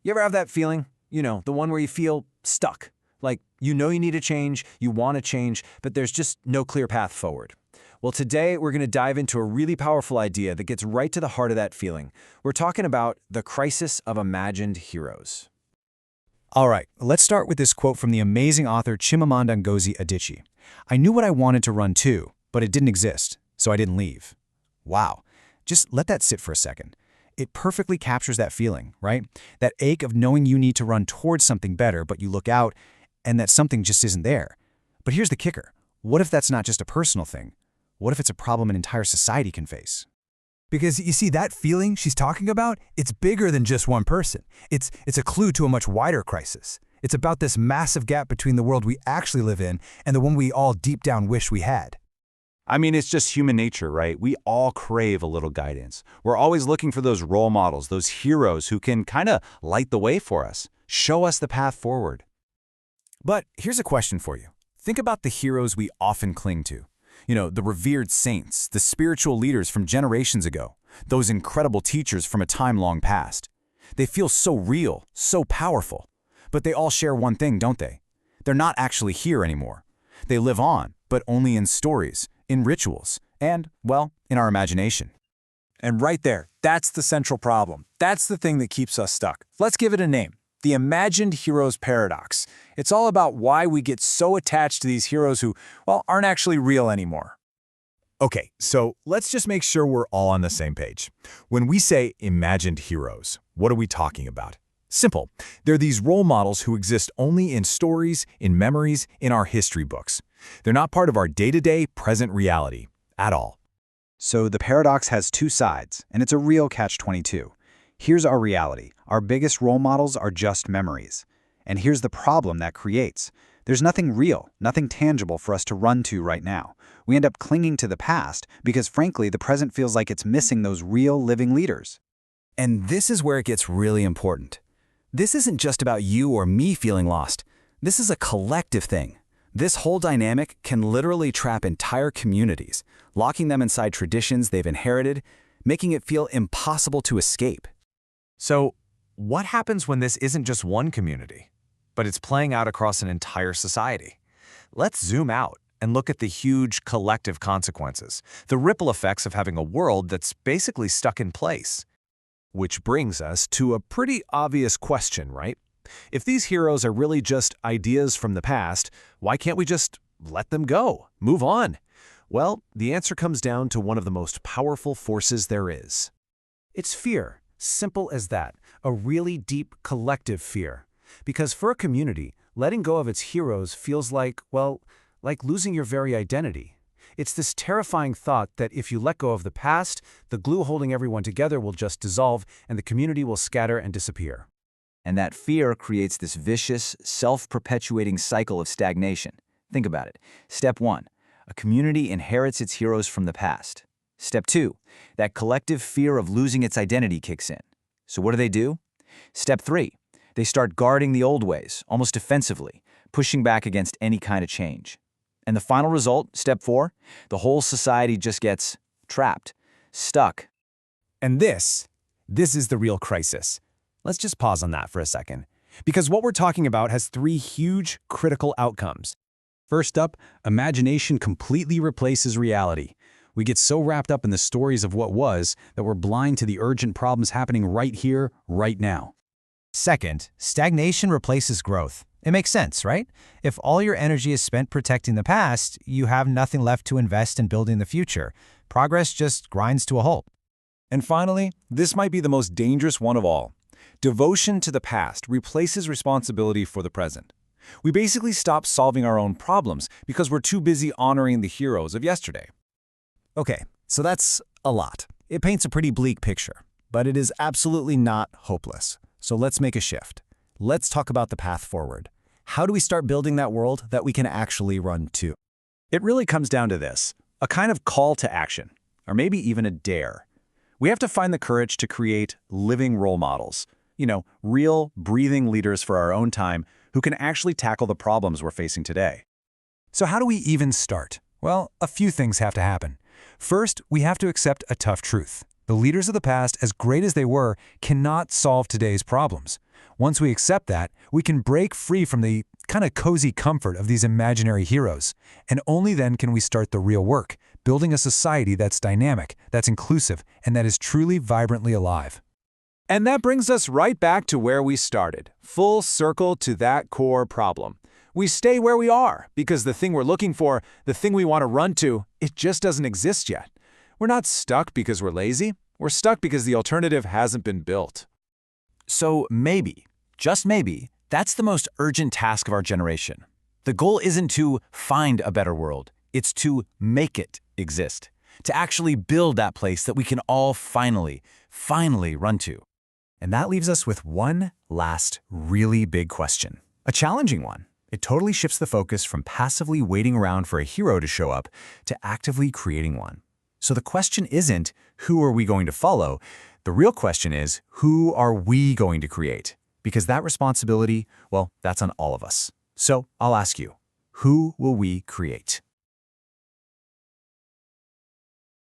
You ever have that feeling? The one where you feel stuck. Like, you need to change, you want to change, but there's just no clear path forward. Well, today we're going to dive into a really powerful idea that gets right to the heart of that feeling. We're talking about the crisis of imagined heroes. All right, let's start with this quote from the amazing author Chimamanda Ngozi Adichie. "I knew what I wanted to run to, but it didn't exist, so I didn't leave." Wow. Just let that sit for a second. It perfectly captures that feeling, right? That ache of knowing you need to run towards something better, but you look out and that something just isn't there. But here's the kicker. What if that's not just a personal thing? What if it's a problem an entire society can face? Because you see, that feeling she's talking about, it's bigger than just one person. It's a clue to a much wider crisis. It's about this massive gap between the world we actually live in and the one we all deep down wish we had. I mean, it's just human nature, right? We all crave a little guidance. We're always looking for those role models, those heroes who can kind of light the way for us, show us the path forward. But here's a question for you. Think about the heroes we often cling to. The revered saints, the spiritual leaders from generations ago, those incredible teachers from a time long past. They feel so real, so powerful. But they all share one thing, don't they? They're not actually here anymore. They live on, but only in stories, in rituals, and, well, in our imagination. And right there, that's the central problem. That's the thing that keeps us stuck. Let's give it a name. The imagined heroes paradox. It's all about why we get so attached to these heroes who, well, aren't actually real anymore. Okay, so let's just make sure we're all on the same page. When we say imagined heroes, what are we talking about? Simple. They're these role models who exist only in stories, in memories, in our history books. They're not part of our day-to-day, present reality at all. So the paradox has two sides, and it's a real catch-22. Here's our reality. Our biggest role models are just memories. And here's the problem that creates. There's nothing real, nothing tangible for us to run to right now. We end up clinging to the past because, frankly, the present feels like it's missing those real, living leaders. And this is where it gets really important. This isn't just about you or me feeling lost. This is a collective thing. This whole dynamic can literally trap entire communities, locking them inside traditions they've inherited, making it feel impossible to escape. So, what happens when this isn't just one community, but it's playing out across an entire society? Let's zoom out and look at the huge collective consequences, the ripple effects of having a world that's basically stuck in place. Which brings us to a pretty obvious question, right? If these heroes are really just ideas from the past, why can't we just let them go, move on? Well, the answer comes down to one of the most powerful forces there is. It's fear. Simple as that, a really deep collective fear. Because for a community, letting go of its heroes feels like losing your very identity. It's this terrifying thought that if you let go of the past, the glue holding everyone together will just dissolve and the community will scatter and disappear. And that fear creates this vicious, self-perpetuating cycle of stagnation. Think about it. Step 1, a community inherits its heroes from the past. Step 2, that collective fear of losing its identity kicks in. So what do? Step 3, they start guarding the old ways, almost defensively, pushing back against any kind of change. And the final result, step 4, the whole society just gets trapped, stuck. And this is the real crisis. Let's just pause on that for a second. Because what we're talking about has three huge, critical outcomes. First up, imagination completely replaces reality. We get so wrapped up in the stories of what was that we're blind to the urgent problems happening right here, right now. Second, stagnation replaces growth. It makes sense, right? If all your energy is spent protecting the past, you have nothing left to invest in building the future. Progress just grinds to a halt. And finally, this might be the most dangerous one of all. Devotion to the past replaces responsibility for the present. We basically stop solving our own problems because we're too busy honoring the heroes of yesterday. Okay, so that's a lot. It paints a pretty bleak picture, but it is absolutely not hopeless. So let's make a shift. Let's talk about the path forward. How do we start building that world that we can actually run to? It really comes down to this, a kind of call to action, or maybe even a dare. We have to find the courage to create living role models, real, breathing leaders for our own time who can actually tackle the problems we're facing today. So how do we even start? Well, a few things have to happen. First, we have to accept a tough truth. The leaders of the past, as great as they were, cannot solve today's problems. Once we accept that, we can break free from the kind of cozy comfort of these imaginary heroes. And only then can we start the real work, building a society that's dynamic, that's inclusive, and that is truly vibrantly alive. And that brings us right back to where we started, full circle to that core problem. We stay where we are because the thing we're looking for, the thing we want to run to, it just doesn't exist yet. We're not stuck because we're lazy. We're stuck because the alternative hasn't been built. So maybe, just maybe, that's the most urgent task of our generation. The goal isn't to find a better world. It's to make it exist. To actually build that place that we can all finally run to. And that leaves us with one last really big question. A challenging one. It totally shifts the focus from passively waiting around for a hero to show up to actively creating one. So the question isn't, who are we going to follow? The real question is, who are we going to create? Because that responsibility, well, that's on all of us. So I'll ask you, who will we create?